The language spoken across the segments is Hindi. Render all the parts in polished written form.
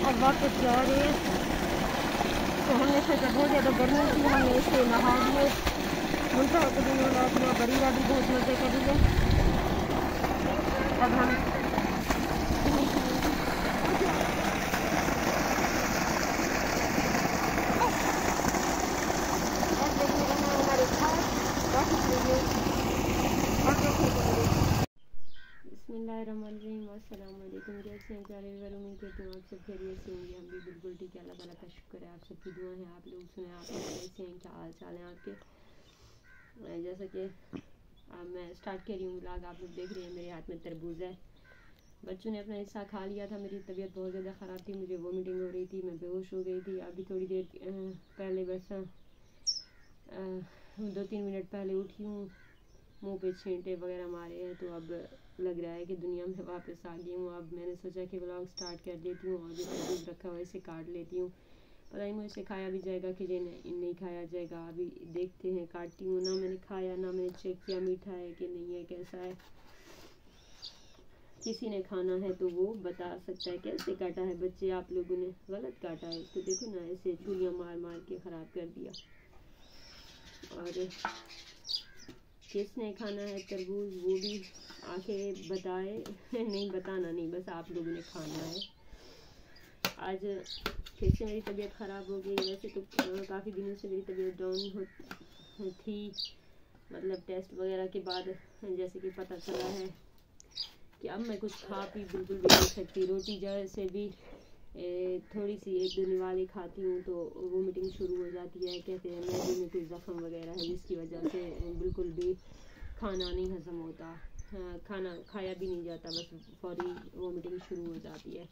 और वापस जा रहे हैं। तो हमने सोचा बहुत ज़्यादा गर्मी थी, हमने इसे नहा लिए। मुल्का बड़ी वाली बहुत मज़े करेंगे। अब हम अस्सलामुअलैकुम, कैसे हैं सारे व्यूअर? उम्मीद करती हूँ आप सब खैरियत से होंगे। हम भी बिल्कुल ठीक है, अल्लाह ताला का शुक्र है, आप सबकी दुआ है। आप लोग सुने, आप लोग कैसे हैं, क्या हाल चाल है आपके? जैसा कि अब मैं स्टार्ट कर रही हूँ व्लॉग, आप लोग देख रहे हैं मेरे हाथ में तरबूज है। बच्चों ने अपना हिस्सा खा लिया था। मेरी तबीयत बहुत ज़्यादा ख़राब थी, मुझे वोमिटिंग हो रही थी, मैं बेहोश हो गई थी। अभी थोड़ी देर पहले बस 2-3 मिनट पहले उठी हूँ, मुंह पे छींटे वगैरह मारे हैं, तो अब लग रहा है कि दुनिया में वापस आ गई हूँ। अब मैंने सोचा कि व्लॉग स्टार्ट कर देती हूँ और जो तरबूज रखा हुआ है इसे काट लेती हूँ। पता नहीं मुझे खाया भी जाएगा कि नहीं खाया जाएगा, अभी देखते हैं। काटती हूँ, ना मैंने खाया ना मैंने चेक किया मीठा है कि नहीं है, कैसा है। किसी ने खाना है तो वो बता सकता है कैसे काटा है। बच्चे आप लोगों ने गलत काटा है इसको, देखो ना, ऐसे चूड़ियाँ मार मार के ख़राब कर दिया। और किसने खाना है तरबूज वो भी आके बताए। नहीं बताना नहीं, बस आप लोगों ने खाना है। आज फिर से मेरी तबीयत ख़राब हो गई। वैसे तो काफ़ी दिनों से मेरी तबीयत डाउन थी, मतलब टेस्ट वगैरह के बाद जैसे कि पता चला है कि अब मैं कुछ खा पी बिल्कुल भी नहीं सकती। रोटी जैसे भी थोड़ी सी 1-2 निवाले खाती हूँ तो वोमिटिंग शुरू हो जाती है। कहते हैं मैदे में कोई ज़ख्म वगैरह है जिसकी वजह से बिल्कुल भी खाना नहीं हज़म होता, खाना खाया भी नहीं जाता, बस फौरी वोमिटिंग शुरू हो जाती है।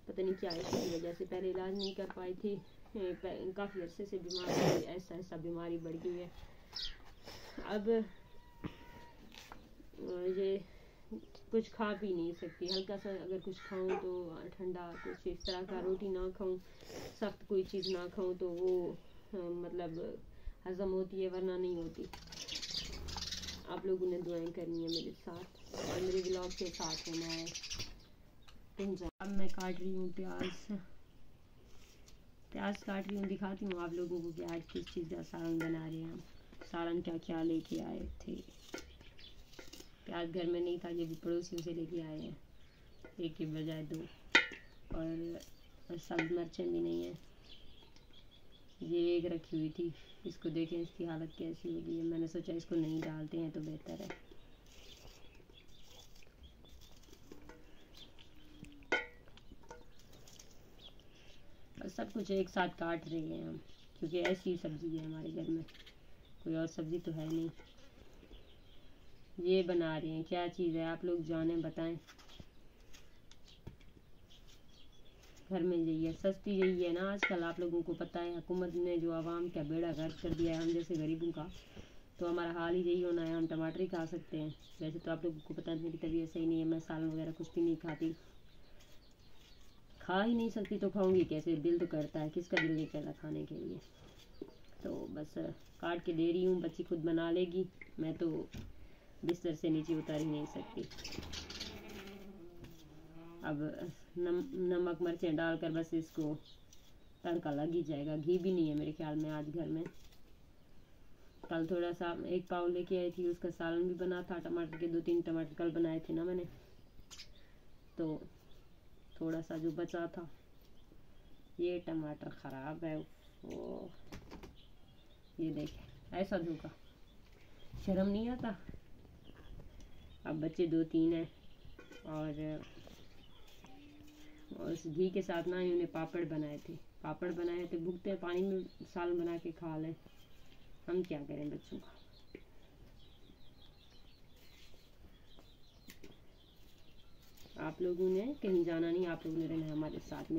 पता नहीं क्या है, इसकी वजह से पहले इलाज नहीं कर पाई थी, काफ़ी अरसे से बीमार थी, ऐसा बीमारी बढ़ गई है। अब ये कुछ खा भी नहीं सकती, हल्का सा अगर कुछ खाऊं तो ठंडा कुछ इस तरह का, रोटी ना खाऊं, सख्त कोई चीज़ ना खाऊं तो वो मतलब हज़म होती है, वरना नहीं होती। आप लोगों ने दुआएं करनी है मेरे साथ और मेरे ब्लॉग के साथ होना है। अब मैं काट रही हूँ प्याज काट रही हूँ, दिखाती हूँ आप लोगों को कि आज किस चीज़ का सालन बना रहे हैं हम। सालन क्या क्या लेके आए थे। प्याज घर में नहीं था, ये भी पड़ोसियों से लेके आए हैं, एक के बजाय 2। और सब्ज़ मिर्चें भी नहीं है, ये एक रखी हुई थी, इसको देखें इसकी हालत कैसी हो गई है। मैंने सोचा इसको नहीं डालते हैं तो बेहतर है। और सब कुछ एक साथ काट रहे हैं हम, क्योंकि ऐसी सब्ज़ी है हमारे घर में, कोई और सब्ज़ी तो है नहीं। ये बना रहे हैं, क्या चीज़ है आप लोग जाने बताएं। घर में यही है, सस्ती यही है ना आजकल। आप लोगों को पता है हुकूमत ने जो आवाम का बेड़ा गर्क कर दिया है, हम जैसे गरीबों का, तो हमारा हाल ही यही होना है। हम टमाटर ही खा सकते हैं। वैसे तो आप लोगों को पता है मेरी तबीयत सही नहीं है, मैं सालन वगैरह कुछ भी नहीं खाती, खा ही नहीं सकती तो खाऊंगी कैसे। दिल तो करता है, किसका दिल नहीं करता खाने के लिए। तो बस काट के दे रही हूँ, बच्ची खुद बना लेगी, मैं तो बिस्तर से नीचे उतर ही नहीं सकती। अब नमक मिर्चें डालकर बस इसको तड़का लग ही जाएगा। घी भी नहीं है मेरे ख्याल में आज घर में, कल थोड़ा सा 1 पाव लेके आई थी, उसका सालन भी बना था। टमाटर के 2-3 टमाटर कल बनाए थे ना मैंने, तो थोड़ा सा जो बचा था। ये टमाटर ख़राब है वो, ये देखें ऐसा धोखा, शर्म नहीं आता। अब बच्चे 2-3 हैं और उस घी के साथ ना उन्हें पापड़ बनाए थे। भुगते पानी में सालन बना के खा लें, हम क्या करें बच्चों का। आप लोगों ने कहीं जाना नहीं, आप लोगों ने रहना हमारे साथ में।